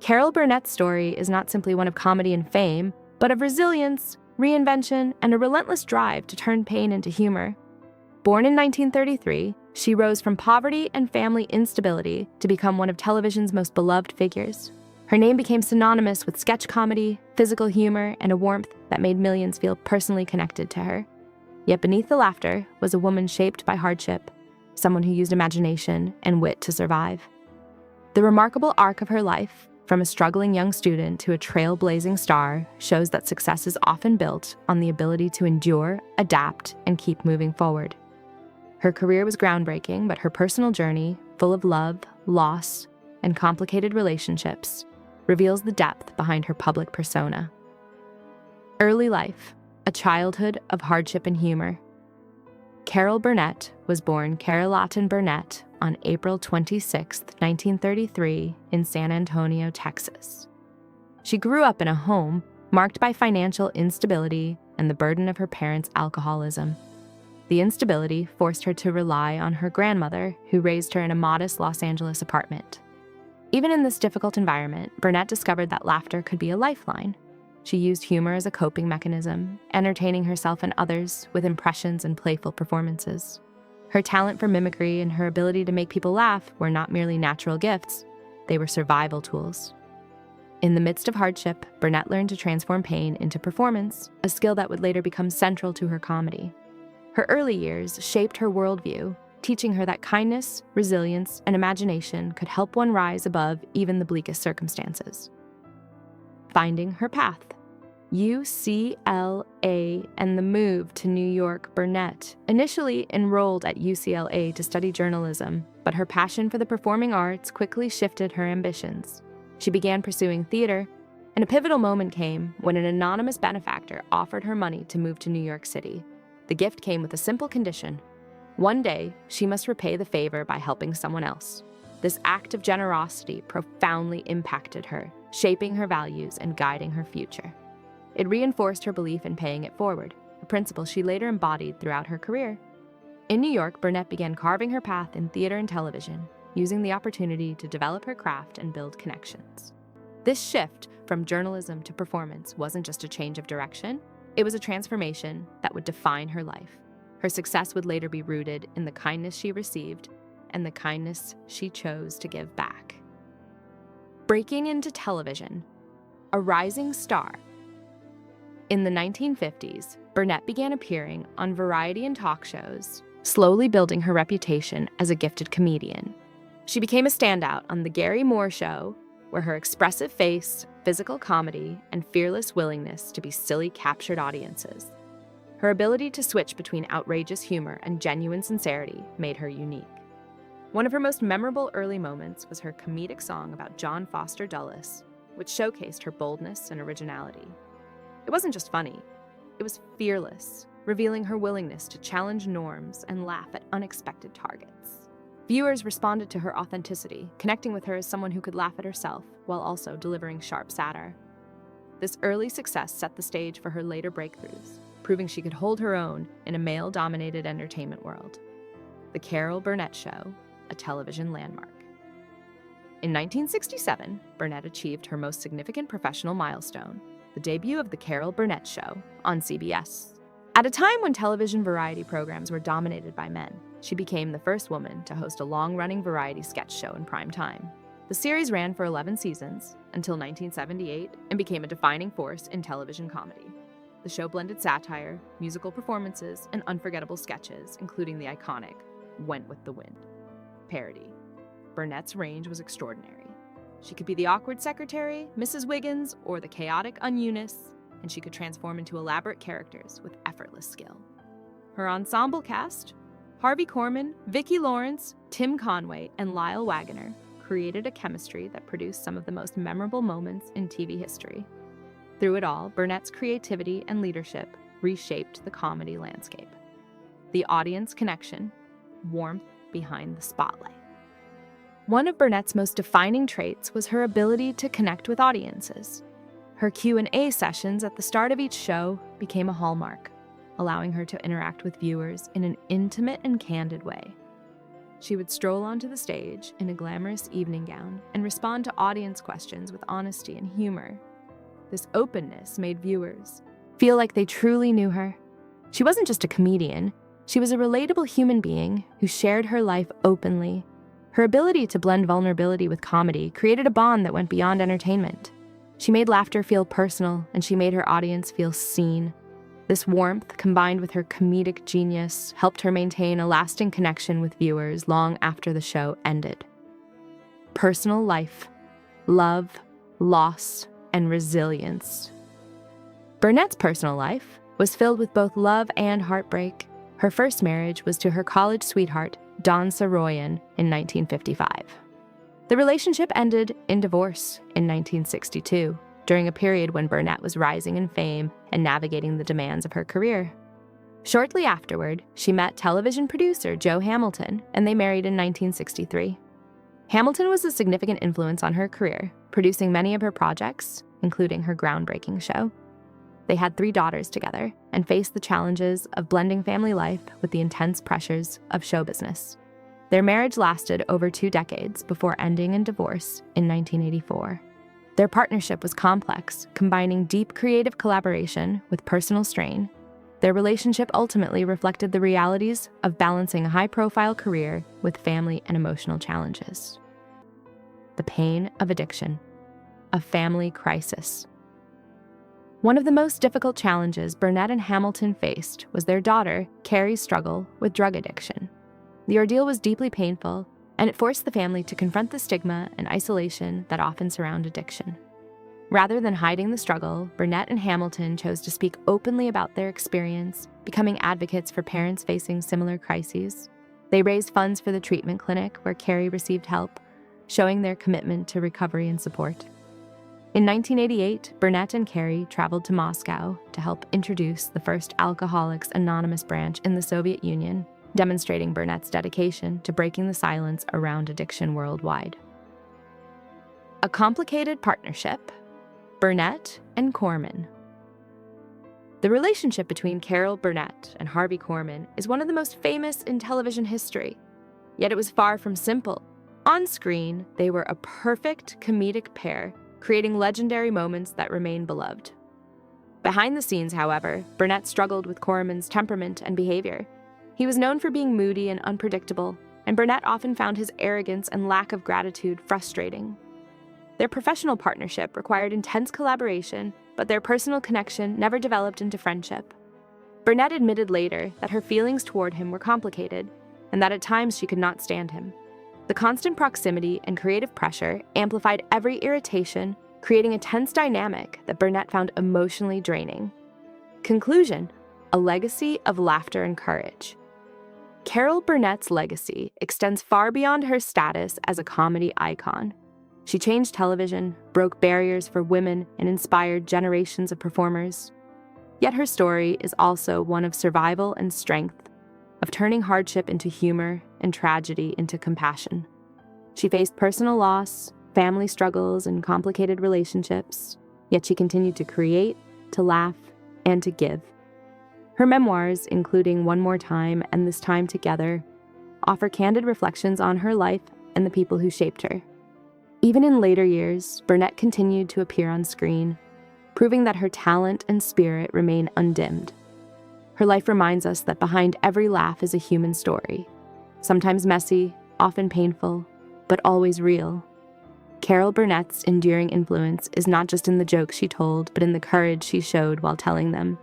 Carol Burnett's story is not simply one of comedy and fame, but of resilience, reinvention, and a relentless drive to turn pain into humor. Born in 1933, she rose from poverty and family instability to become one of television's most beloved figures. Her name became synonymous with sketch comedy, physical humor, and a warmth that made millions feel personally connected to her. Yet beneath the laughter was a woman shaped by hardship, someone who used imagination and wit to survive. The remarkable arc of her life, from a struggling young student to a trailblazing star, shows that success is often built on the ability to endure, adapt, and keep moving forward. Her career was groundbreaking, but her personal journey, full of love, loss, and complicated relationships, reveals the depth behind her public persona. Early life, a childhood of hardship and humor. Carol Burnett was born Carol Burnett on April 26, 1933, in San Antonio, Texas. She grew up in a home marked by financial instability and the burden of her parents' alcoholism. The instability forced her to rely on her grandmother, who raised her in a modest Los Angeles apartment. Even in this difficult environment, Burnett discovered that laughter could be a lifeline. She used humor as a coping mechanism, entertaining herself and others with impressions and playful performances. Her talent for mimicry and her ability to make people laugh were not merely natural gifts, they were survival tools. In the midst of hardship, Burnett learned to transform pain into performance, a skill that would later become central to her comedy. Her early years shaped her worldview, teaching her that kindness, resilience, and imagination could help one rise above even the bleakest circumstances. Finding her path. UCLA and the move to New York. Burnett initially enrolled at UCLA to study journalism, but her passion for the performing arts quickly shifted her ambitions. She began pursuing theater, and a pivotal moment came when an anonymous benefactor offered her money to move to New York City. The gift came with a simple condition. One day, she must repay the favor by helping someone else. This act of generosity profoundly impacted her, shaping her values and guiding her future. It reinforced her belief in paying it forward, a principle she later embodied throughout her career. In New York, Burnett began carving her path in theater and television, using the opportunity to develop her craft and build connections. This shift from journalism to performance wasn't just a change of direction, it was a transformation that would define her life. Her success would later be rooted in the kindness she received and the kindness she chose to give back. Breaking into television, a rising star. In the 1950s, Burnett began appearing on variety and talk shows, slowly building her reputation as a gifted comedian. She became a standout on The Gary Moore Show, where her expressive face, physical comedy, and fearless willingness to be silly captured audiences. Her ability to switch between outrageous humor and genuine sincerity made her unique. One of her most memorable early moments was her comedic song about John Foster Dulles, which showcased her boldness and originality. It wasn't just funny, it was fearless, revealing her willingness to challenge norms and laugh at unexpected targets. Viewers responded to her authenticity, connecting with her as someone who could laugh at herself while also delivering sharp satire. This early success set the stage for her later breakthroughs, proving she could hold her own in a male-dominated entertainment world. The Carol Burnett Show, a television landmark. In 1967, Burnett achieved her most significant professional milestone, the debut of The Carol Burnett Show on CBS. At a time when television variety programs were dominated by men, she became the first woman to host a long-running variety sketch show in prime time. The series ran for 11 seasons until 1978 and became a defining force in television comedy. The show blended satire, musical performances, and unforgettable sketches, including the iconic "Went with the Wind" parody. Burnett's range was extraordinary. She could be the awkward secretary, Mrs. Wiggins, or the chaotic Eunice, and she could transform into elaborate characters with effortless skill. Her ensemble cast, Harvey Korman, Vicki Lawrence, Tim Conway, and Lyle Waggoner, created a chemistry that produced some of the most memorable moments in TV history. Through it all, Burnett's creativity and leadership reshaped the comedy landscape. The audience connection, warmth behind the spotlight. One of Burnett's most defining traits was her ability to connect with audiences. Her Q&A sessions at the start of each show became a hallmark, allowing her to interact with viewers in an intimate and candid way. she would stroll onto the stage in a glamorous evening gown and respond to audience questions with honesty and humor. This openness made viewers feel like they truly knew her. She wasn't just a comedian, she was a relatable human being who shared her life openly. Her ability to blend vulnerability with comedy created a bond that went beyond entertainment. She made laughter feel personal, and she made her audience feel seen. This warmth, combined with her comedic genius, helped her maintain a lasting connection with viewers long after the show ended. Personal life, love, loss, and resilience. Burnett's personal life was filled with both love and heartbreak. Her first marriage was to her college sweetheart, Don Saroyan, in 1955. The relationship ended in divorce in 1962, during a period when Burnett was rising in fame and navigating the demands of her career. Shortly afterward, she met television producer Joe Hamilton, and they married in 1963. Hamilton was a significant influence on her career, producing many of her projects, including her groundbreaking show. They had 3 daughters together and faced the challenges of blending family life with the intense pressures of show business. Their marriage lasted over 2 decades before ending in divorce in 1984. Their partnership was complex, combining deep creative collaboration with personal strain. Their relationship ultimately reflected the realities of balancing a high-profile career with family and emotional challenges. The pain of addiction, a family crisis. One of the most difficult challenges Burnett and Hamilton faced was their daughter, Carrie's struggle with drug addiction. The ordeal was deeply painful, and it forced the family to confront the stigma and isolation that often surround addiction. Rather than hiding the struggle, Burnett and Hamilton chose to speak openly about their experience, becoming advocates for parents facing similar crises. They raised funds for the treatment clinic where Carrie received help, showing their commitment to recovery and support. In 1988, Burnett and Carrie traveled to Moscow to help introduce the first Alcoholics Anonymous branch in the Soviet Union, demonstrating Burnett's dedication to breaking the silence around addiction worldwide. A complicated partnership, Burnett and Korman. The relationship between Carol Burnett and Harvey Korman is one of the most famous in television history, yet it was far from simple. On screen, they were a perfect comedic pair, creating legendary moments that remain beloved. Behind the scenes, however, Burnett struggled with Korman's temperament and behavior. He was known for being moody and unpredictable, and Burnett often found his arrogance and lack of gratitude frustrating. Their professional partnership required intense collaboration, but their personal connection never developed into friendship. Burnett admitted later that her feelings toward him were complicated, and that at times she could not stand him. The constant proximity and creative pressure amplified every irritation, creating a tense dynamic that Burnett found emotionally draining. Conclusion: a legacy of laughter and courage. Carol Burnett's legacy extends far beyond her status as a comedy icon. She changed television, broke barriers for women, and inspired generations of performers. Yet her story is also one of survival and strength, of turning hardship into humor and tragedy into compassion. She faced personal loss, family struggles, and complicated relationships, yet she continued to create, to laugh, and to give. Her memoirs, including One More Time and This Time Together, offer candid reflections on her life and the people who shaped her. Even in later years, Burnett continued to appear on screen, proving that her talent and spirit remain undimmed. Her life reminds us that behind every laugh is a human story, sometimes messy, often painful, but always real. Carol Burnett's enduring influence is not just in the jokes she told, but in the courage she showed while telling them.